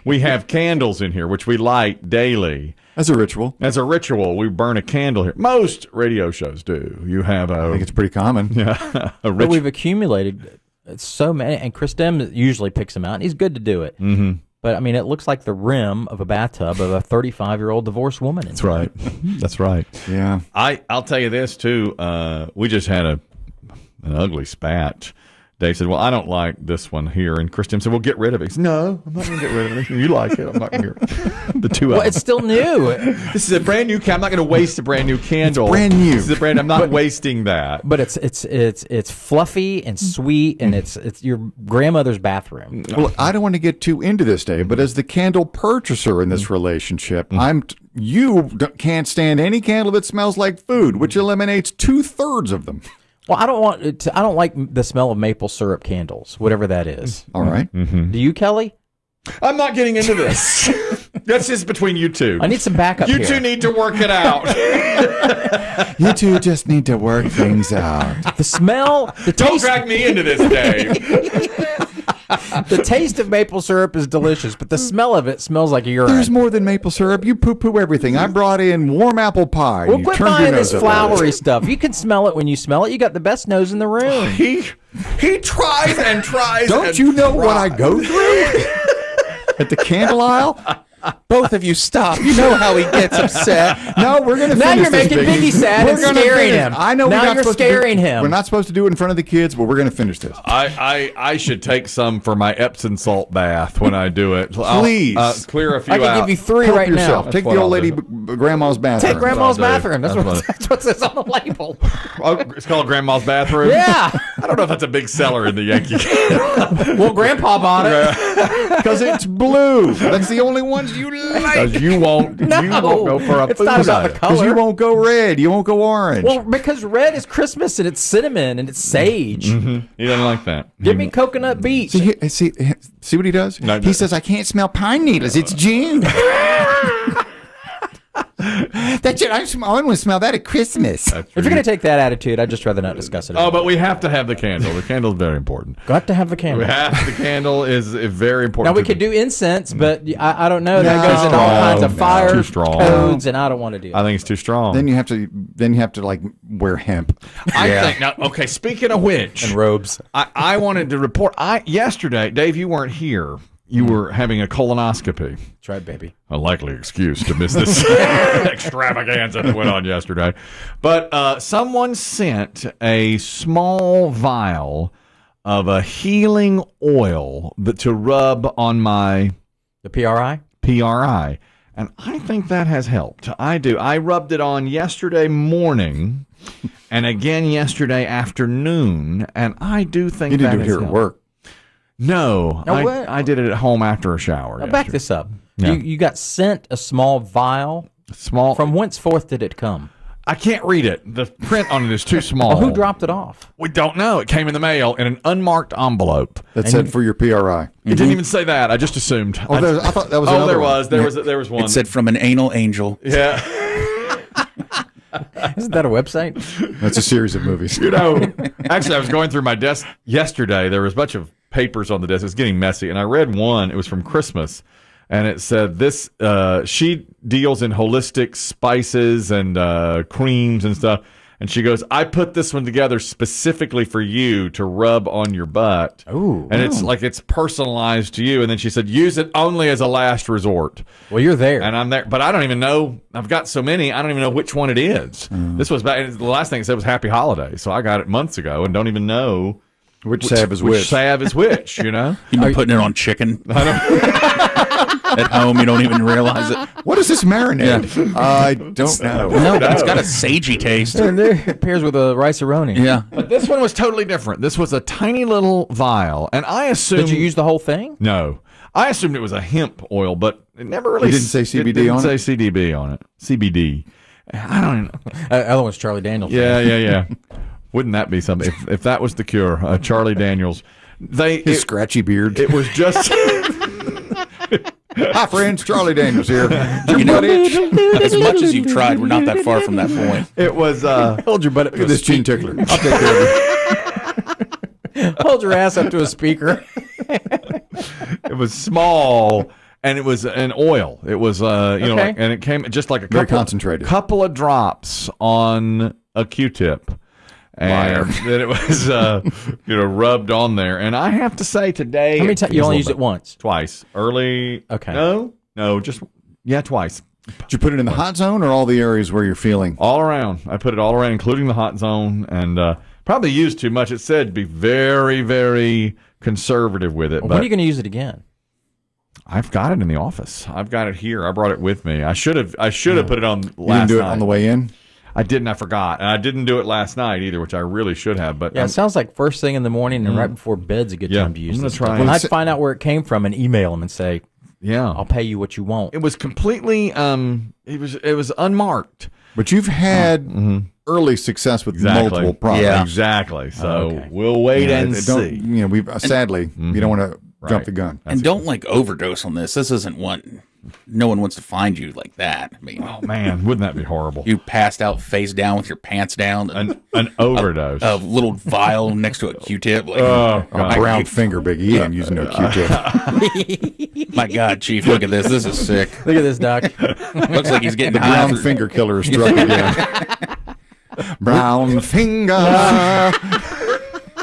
We have candles in here, which we light daily. As a ritual. As a ritual, we burn a candle here. Most radio shows do. You have I think it's pretty common. Yeah, but we've accumulated so many, and Chris Demm usually picks them out, and he's good to do it. Mm-hmm. But, I mean, it looks like the rim of a bathtub of a 35-year-old divorced woman. That's right. That's right. Yeah. I'll tell you this, too. We just had an ugly spat. Dave said, well, I don't like this one here. And Chris Demm said, well, get rid of it. He said, no, I'm not going to get rid of it. You like it. I'm not going to get rid of it. The two of them. It's still new. This is a brand new candle. I'm not going to waste a brand new candle. It's brand new. This is a brand. I'm not wasting that. But it's fluffy and sweet, and it's your grandmother's bathroom. Well, I don't want to get too into this, Dave, but as the candle purchaser in this relationship, you can't stand any candle that smells like food, which eliminates 2/3 of them. Well, I don't like the smell of maple syrup candles, whatever that is. All right. Mm-hmm. Do you, Kelly? I'm not getting into this. That's just between you two. I need some backup You here. two need to work it out. You two just need to work things out. The smell, the Don't taste. drag me into this, Dave. The taste of maple syrup is delicious, but the smell of it smells like urine. There's more than maple syrup. You poo-poo everything. I brought in warm apple pie. Well, You quit turned your buying nose this up at it. flowery stuff. You can smell it when you smell it. You got the best nose in the room. He tries and tries. Don't and you know what I tries. go through at the candle aisle? Both of you stop. You know how he gets upset. No, we're going to Now finish you're making this, Biggie sad and gonna scaring finish. him. I know Now we're not you're supposed to do- scaring him. We're not supposed to do it in front of the kids, but we're going to finish this. I should take some for my Epsom salt bath when I do it. Please. I'll, clear a few I can out. give you 3 Help right yourself. now. Take what the I'll old lady do. grandma's bathroom. Take grandma's That's what bathroom. I'll do. That's what says on the label. Oh, it's called Grandma's bathroom? Yeah. I don't know if that's a big seller in the Yankee. Well, Grandpa bought it. Because it's blue. That's the only ones you like. Because you won't go for a it's not about the Because you color. won't go red. You won't go orange. Well, because red is Christmas and it's cinnamon and it's sage. Mm-hmm. He doesn't like that. Give me coconut beach. See what he does? No, he says, I can't smell pine needles. It's June. That's it. I want to smell that at Christmas. That's If you're going to take that attitude, I'd just rather not discuss it. Oh, but we have to have the candle. The candle is very important. Got to have the candle. The candle is very important. Now, we could do incense, but I don't know. That goes in all kinds of No, fire too strong. codes, and I don't want to do I it. think it's too strong. Then you have to like wear hemp. I think now. Okay, speaking of which, And robes. I wanted to report. Yesterday, Dave, you weren't here. You were having a colonoscopy. That's right, baby. A likely excuse to miss this extravaganza that went on yesterday. But someone sent a small vial of a healing oil to rub on my The PRI? PRI. And I think that has helped. I do. I rubbed it on yesterday morning and again yesterday afternoon. And I do think You that didn't do it has here at helped. work. No, Now what? I did it at home after a shower. Now, back yesterday. this up. Yeah. You got sent a small vial. Small. From whenceforth did it come? I can't read it. The print on it is too small. Well, who dropped it off? We don't know. It came in the mail in an unmarked envelope. That said for your PRI. It didn't even say that. I just assumed. Oh, I thought that was Oh, another there one. was. There was one. It said from an anal angel. yeah. Isn't that a website? That's a series of movies. You know, actually, I was going through my desk yesterday. There was a bunch of papers on the desk. It was getting messy. And I read one. It was from Christmas. And it said this, she deals in holistic spices and creams and stuff. And she goes, I put this one together specifically for you to rub on your butt. Ooh. And it's like it's personalized to you. And then she said, use it only as a last resort. Well, you're there. And I'm there. But I don't even know. I've got so many. I don't even know which one it is. This was back. The last thing it said was Happy Holidays. So I got it months ago and don't even know Which salve is which? salve is which, you know? You've been putting it on chicken. At home, you don't even realize it. What is this marinade? I don't know. No, but it's got a sagey taste. And there it pairs with a rice-a-roni. Yeah. But this one was totally different. This was a tiny little vial, and I assumed. Did you use the whole thing? No, I assumed it was a hemp oil, but it never really. It didn't say CBD it didn't on say it? CBD on it. CBD. I don't even. Other one's Charlie Daniels. Yeah. Wouldn't that be something? If that was the cure, Charlie Daniels. His scratchy beard. It was just. Hi, friends. Charlie Daniels here. You know, as much as you've tried, we're not that far from that point. It was. Hold your butt up Look to at a this chin tickler. I'll take care of it. Hold your ass up to a speaker. It was small, and it was an oil. It was and it came just like a Very concentrated. couple of drops on a Q-tip. And then it was, rubbed on there. And I have to say today. How many times? You only used it once? Twice. Early. Okay. No, just, twice. Did you put it in the hot zone or all the areas where you're feeling? All around. I put it all around, including the hot zone. And probably used too much. It said be very, very conservative with it. Well, but when are you going to use it again? I've got it in the office. I've got it here. I brought it with me. I should have put it on last night. You didn't do it on the way in? I didn't. I forgot. And I didn't do it last night either, which I really should have. But Yeah, it sounds like first thing in the morning and right before bed's a good time to use I'm gonna this try stuff. it. And I'd find out where it came from and email them and say, I'll pay you what you want. It was completely it was unmarked. But you've had early success with multiple products. Yeah, exactly. So we'll wait and see. We sadly you don't want to jump the gun. And don't overdose on this. This isn't one. No one wants to find you like that. I mean, oh man, wouldn't that be horrible? You passed out face down with your pants down. An overdose. A little vial next to a Q-tip. A brown finger, Biggie. He ain't using no Q-tip. My God, Chief, look at this. This is sick. Look at this, Doc. Looks like he's getting the high. brown finger killer is struck again. Brown finger.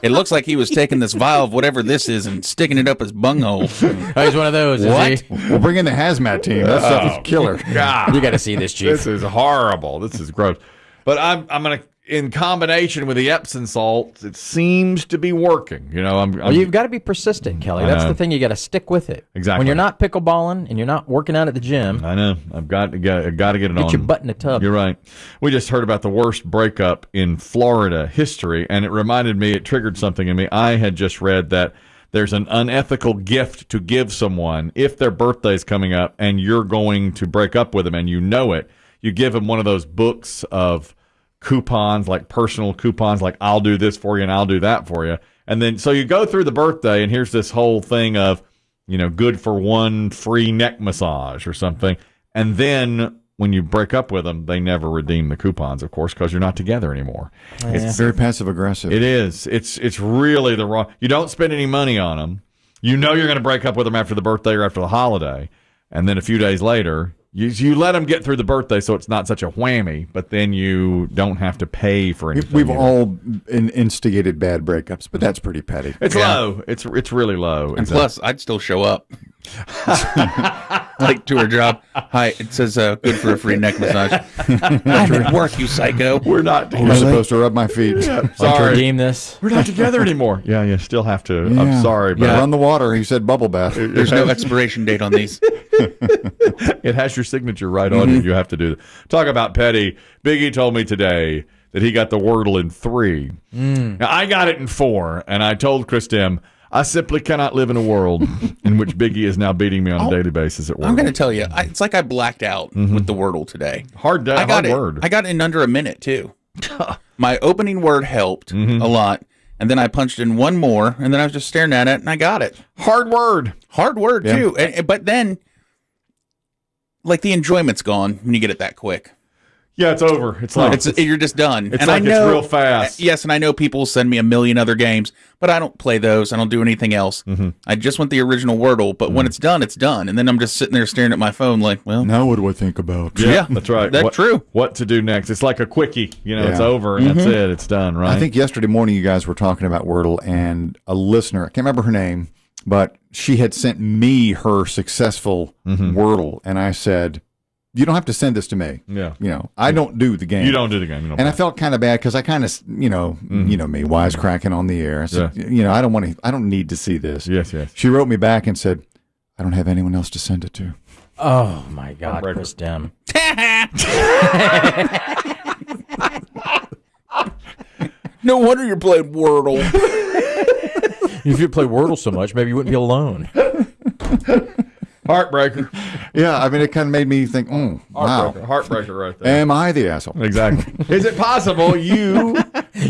It looks like he was taking this vial of whatever this is and sticking it up his bunghole. Oh, he's one of those. What? We'll bring in the hazmat team. That stuff is killer. God, you got to see this, Chief. This is horrible. This is gross. But I'm gonna, in combination with the Epsom salts, it seems to be working. Well, you've got to be persistent, Kelly. That's the thing. You got to stick with it. Exactly. When you're not pickleballing and you're not working out at the gym, I know. I've got to get it on. Get your butt in the tub. You're right. We just heard about the worst breakup in Florida history, and it reminded me. It triggered something in me. I had just read that there's an unethical gift to give someone if their birthday's coming up, and you're going to break up with them, and you know it. You give them one of those books of coupons, like personal coupons, like I'll do this for you and I'll do that for you. And then so you go through the birthday and here's this whole thing of, good for one free neck massage or something. And then when you break up with them, they never redeem the coupons, of course, because you're not together anymore. It's very passive aggressive. It is. It's really the wrong. You don't spend any money on them. You're going to break up with them after the birthday or after the holiday. And then a few days later, you let them get through the birthday so it's not such a whammy, but then you don't have to pay for anything. We've all instigated bad breakups, but that's pretty petty. It's low. It's really low. And plus, I'd still show up. To her job. Hi, it says good for a free neck massage. I'm at work, you psycho. We're not. You're supposed to rub my feet. Sorry. Redeem this. We're not together anymore. Yeah, you still have to. Yeah. I'm sorry, but run the water. He said bubble bath. There's no expiration date on these. It has your signature right on it. You have to do that. Talk about petty. Biggie told me today that he got the Wordle in 3. Now, I got it in 4, and I told Chris Demm, I simply cannot live in a world in which Biggie is now beating me on a daily basis at Wordle. I'm going to tell you, it's like I blacked out with the Wordle today. Hard word. I got it in under a minute, too. My opening word helped a lot, and then I punched in one more, and then I was just staring at it, and I got it. Hard word, too. But then, the enjoyment's gone when you get it that quick. Yeah, it's over. It's like you're just done. It's and it's real fast. Yes, and I know people send me a million other games, but I don't play those. I don't do anything else. I just want the original Wordle, but when it's done, it's done. And then I'm just sitting there staring at my phone like, well. Now what do I think about? Yeah, that's right. That's true. What to do next? It's like a quickie. It's over and that's it. It's done, right? I think yesterday morning you guys were talking about Wordle, and a listener, I can't remember her name, but she had sent me her successful Wordle, and I said, you don't have to send this to me. Yeah. I don't do the game. You don't do the game. And I felt kind of bad because I kind of, me, wisecracking on the air. I said, I don't need to see this. Yes. She wrote me back and said, I don't have anyone else to send it to. Oh, my God, Chris Demm. No wonder you're playing Wordle. If you play Wordle so much, maybe you wouldn't be alone. Heartbreaker. Yeah, I mean, it kind of made me think, wow. Heartbreaker right there. Am I the asshole? Exactly. Is it possible you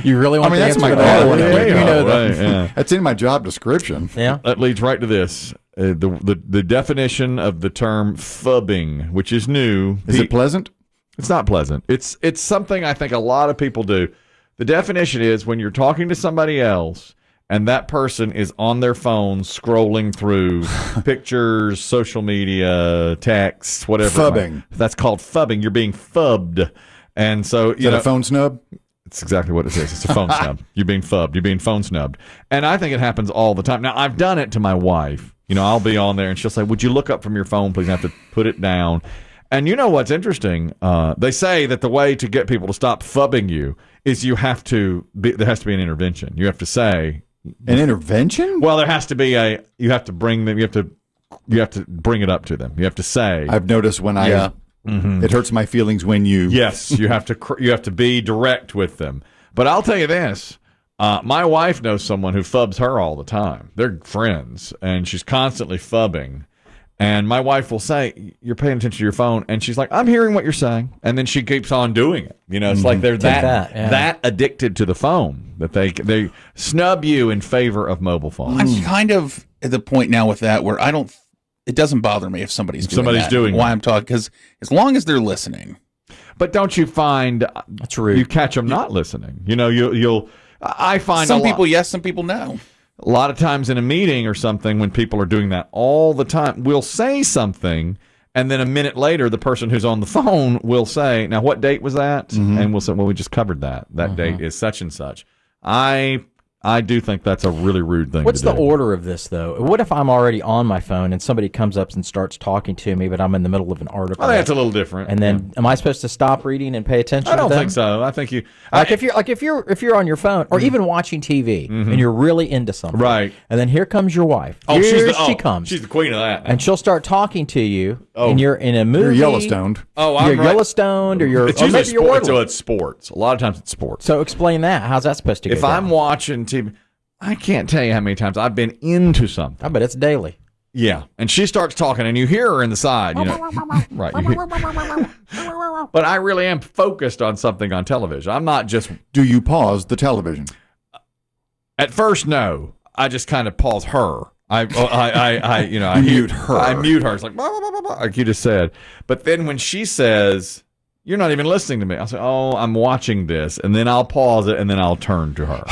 really want to that's answer my that? goal. Right. That's in my job description. Yeah. That leads right to this. The definition of the term fubbing, which is new. Is it pleasant? It's not pleasant. It's something I think a lot of people do. The definition is when you're talking to somebody else and that person is on their phone scrolling through pictures, social media, texts, whatever. Fubbing. That's called fubbing. You're being fubbed. And so, Is that a phone snub? it's exactly what it is. It's a phone snub. You're being fubbed. You're being phone snubbed. And I think it happens all the time. Now, I've done it to my wife. I'll be on there and she'll say, would you look up from your phone, please? I have to put it down. And you know what's interesting? They say that the way to get people to stop fubbing you is there has to be an intervention. You have to say, an intervention? well, there has to be you have to bring them, you have to bring it up to them. You have to say, I've noticed when it hurts my feelings when you. yes, you have to be direct with them. But I'll tell you this. My wife knows someone who fubs her all the time. They're friends, and she's constantly fubbing. And my wife will say, you're paying attention to your phone. And she's like, I'm hearing what you're saying. And then she keeps on doing it. It's like they're that addicted to the phone that they snub you in favor of mobile phones. I'm kind of at the point now with that where it doesn't bother me if somebody's doing why I'm talking, because as long as they're listening. But don't you find That's rude. you catch them not listening? I find Some people yes, some people no. A lot of times in a meeting or something, when people are doing that all the time, we'll say something, and then a minute later, the person who's on the phone will say, now, what date was that? And we'll say, well, we just covered that. That date is such and such. I do think that's a really rude thing What's to do. the order of this, though? What if I'm already on my phone and somebody comes up and starts talking to me, but I'm in the middle of an article? I think that's a little different. And then, am I supposed to stop reading and pay attention? I don't to them? think so. I think you if you're on your phone or even watching TV and you're really into something, Right. And then here comes your wife. Oh, she comes. She's the queen of that. And she'll start talking to you, and you're in a movie. You're Yellowstoned. Oh, You're Yellowstoned, or you're. It's or usually maybe you're sports. So Wordle. it's sports. A lot of times it's sports. So explain that. How's that supposed to go If down? I'm watching TV, I can't tell you how many times I've been into something. I bet it's daily. Yeah, and she starts talking, and you hear her in the side, right? But I really am focused on something on television. I'm not just. Do you pause the television? At first, no. I just kind of pause her. I mute her. I mute her. It's like blah, blah, blah, blah, blah, like you just said. But then when she says, "You're not even listening to me," I'll say, "Oh, I'm watching this," and then I'll pause it, and then I'll turn to her.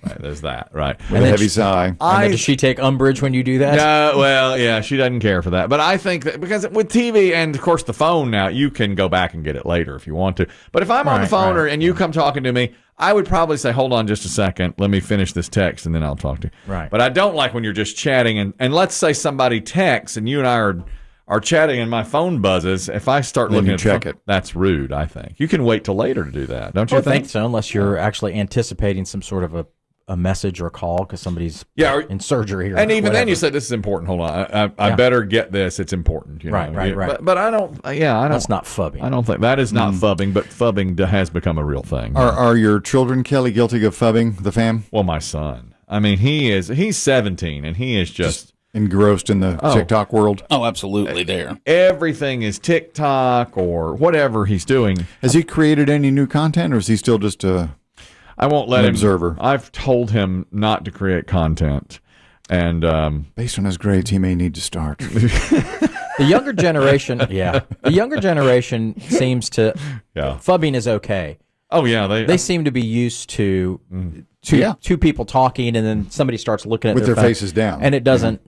Right, there's that, right? With a heavy sigh. And then does she take umbrage when you do that? No, well, yeah, she doesn't care for that. But I think that because with TV and, of course, the phone now, you can go back and get it later if you want to. But if I'm on the phone and you come talking to me, I would probably say, hold on just a second. Let me finish this text, and then I'll talk to you. Right. But I don't like when you're just chatting. And let's say somebody texts, and you and I are chatting, and my phone buzzes. If I start Then looking you at check the phone, it. that's rude, I think. You can wait till later to do that, don't you I think so, unless you're actually anticipating some sort of a message or a call because somebody's in surgery. And even then you said, this is important. Hold on. I better get this. It's important. Right. But I don't, I don't. That's not fubbing. I don't think that is not fubbing, but fubbing has become a real thing. Are your children, Kelly, guilty of fubbing the fam? Well, my son. I mean, he's 17 and he is just engrossed in the TikTok world. Oh, absolutely there. Everything is TikTok or whatever he's doing. Has he created any new content or is he still just I won't let him. Observer. I've told him not to create content. And based on his grades, he may need to start. The younger generation, the younger generation seems to fubbing is okay. Oh yeah, they seem to be used to two people talking, and then somebody starts looking at with their phone, faces down, and it doesn't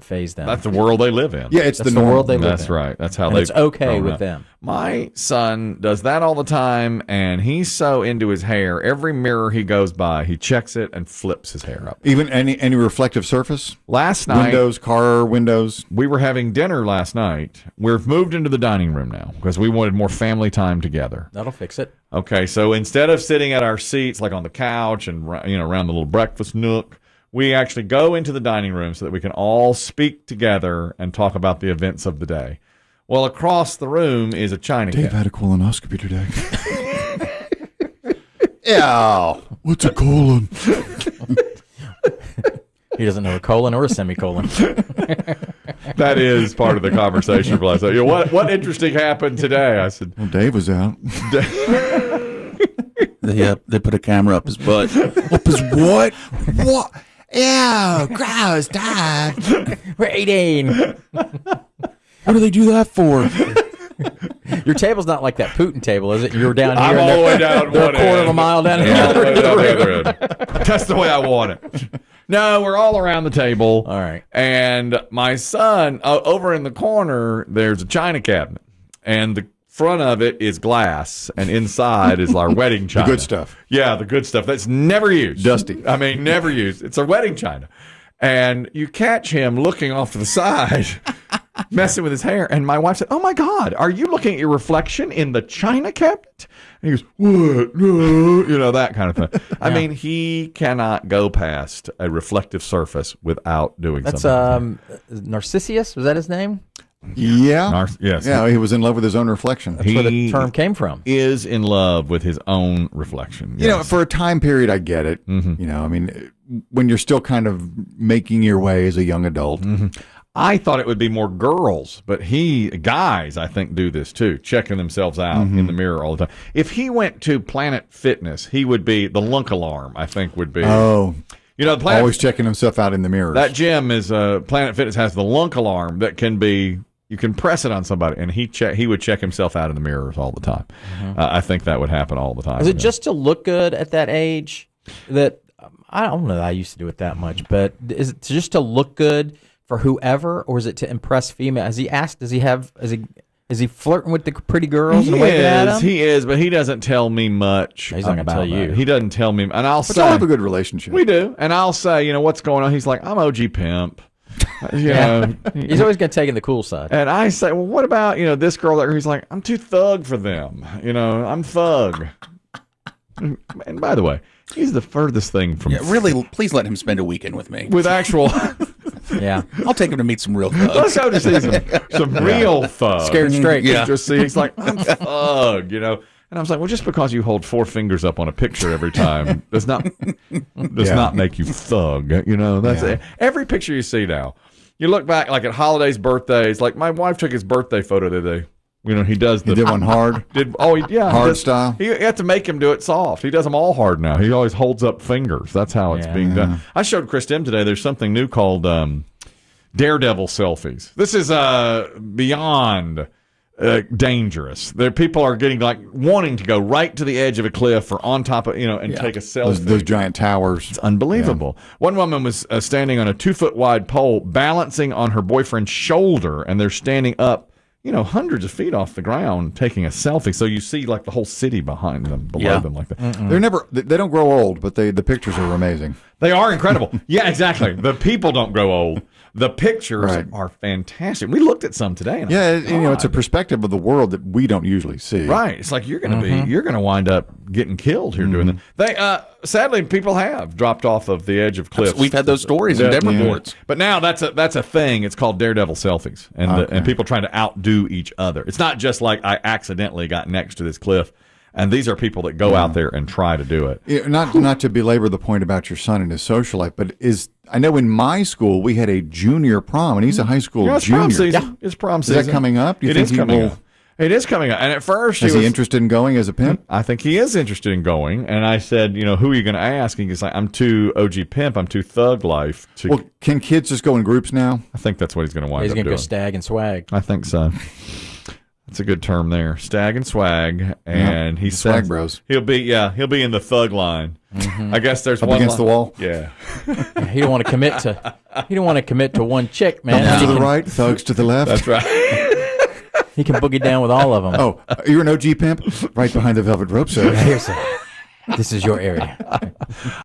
faze them. That's the world they live in. Yeah, it's That's the world they live in. That's right. That's how and they. It's okay with them. My son does that all the time, and he's so into his hair. Every mirror he goes by, he checks it and flips his hair up. Even any reflective surface? Last night, windows, car windows. We were having dinner last night. We've moved into the dining room now because we wanted more family time together. That'll fix it. Okay, so instead of sitting at our seats like on the couch and around the little breakfast nook, we actually go into the dining room so that we can all speak together and talk about the events of the day. Well, across the room is a China Dave cat. had a colonoscopy today. Yeah. What's a colon? He doesn't know a colon or a semicolon. That is part of the conversation for last night. What interesting happened today? I said, well, Dave was out. They put a camera up his butt. Up his what? What? Ew, gross, Dad. We're eating. What do they do that for? Your table's not like that Putin table, is it? You're down here. I'm all the way down They're one a quarter of a end. mile down Yeah, all the way here. down the other end. That's the way I want it. No, we're all around the table. All right. And my son, over in the corner, there's a china cabinet. And the front of it is glass. And inside is our wedding china. The good stuff. Yeah, the good stuff. That's never used. Dusty. I mean, never used. It's a wedding china. And you catch him looking off to the side, messing with his hair. And my wife said, "Oh, my God, are you looking at your reflection in the china cabinet?" And he goes, "What? No," you know, that kind of thing. I mean, he cannot go past a reflective surface without doing That's something. Narcissus. Was that his name? Yeah. Yes. Yeah, he was in love with his own reflection. That's where the term came from. Is in love with his own reflection. You know, for a time period, I get it. Mm-hmm. You know, I mean, when you're still kind of making your way as a young adult. Mm-hmm. I thought it would be more girls, but guys, I think, do this too, checking themselves out in the mirror all the time. If he went to Planet Fitness, he would be the lunk alarm, I think, would be. Oh, you know, Planet, always checking himself out in the mirror. that gym is Planet Fitness has the lunk alarm that can be. You can press it on somebody, and he would check himself out in the mirrors all the time. I think that would happen all the time. Is it just to look good at that age? That I don't know that I used to do it that much, but is it just to look good for whoever, or is it to impress female? Has he asked? Is he flirting with the pretty girls and waving at them? He is, but he doesn't tell me much. He's not gonna tell you. He doesn't tell me, and I'll But say y'all have a good relationship. we do, and I'll say, you know, what's going on? He's like, I'm OG pimp. You know, He's always going to take in the cool side. and I say, well, what about, you know, this girl that he's like, I'm too thug for them. You know, I'm thug. And by the way, he's the furthest thing from Really, please let him spend a weekend with me. with actual. Yeah. I'll take him to meet some real Let's thugs. go to see some real thug. Scared straight. Yeah. Just see, he's like, I'm thug, you know. And I was like, well, just because you hold 4 fingers up on a picture every time does not make you thug, you know. That's it. Every picture you see now, you look back like at holidays, birthdays. Like my wife took his birthday photo today. You know, he does the He did one hard. hard style? You have to make him do it soft. He does them all hard now. He always holds up fingers. That's how it's being done. I showed Chris Demm today. There's something new called Daredevil selfies. This is beyond dangerous. There, people are getting like wanting to go right to the edge of a cliff or on top of and take a selfie. Those giant towers. It's unbelievable. One woman was standing on a 2-foot wide pole, balancing on her boyfriend's shoulder, and they're standing up, hundreds of feet off the ground, taking a selfie. So you see like the whole city behind them, below them, like that. They don't grow old, but the pictures are amazing. They are incredible. Yeah, exactly. The people don't grow old. The pictures are fantastic. We looked at some today. And It's a perspective of the world that we don't usually see. right. It's like you're going to wind up getting killed here doing that. They sadly people have dropped off of the edge of cliffs. We've had those stories in Demm reports. But now that's a thing. It's called Daredevil selfies, and people trying to outdo each other. It's not just like I accidentally got next to this cliff. And these are people that go out there and try to do it. Yeah, not to belabor the point about your son and his social life, but I know in my school we had a junior prom, and he's a high school It's junior. prom season. It's prom season. Is that coming up? Do you It think is he coming will? up. It is coming up. And at first, Is he interested in going as a pimp? I think he is interested in going. And I said, who are you going to ask? And he's like, I'm too OG pimp. I'm too thug life. Well, can kids just go in groups now? I think that's what he's going to wind He's up going to doing. go stag and swag. I think so. That's a good term there. Stag and swag. And he's swag bros. He'll be in the thug line. I guess there's Up one against the wall? Yeah. He don't want to commit to. He don't want to commit to one chick, man. Thugs He to the can- right, thugs to the left. That's right. He can boogie down with all of them. Oh, you're an OG pimp? Right behind the velvet rope, sir. This is your area.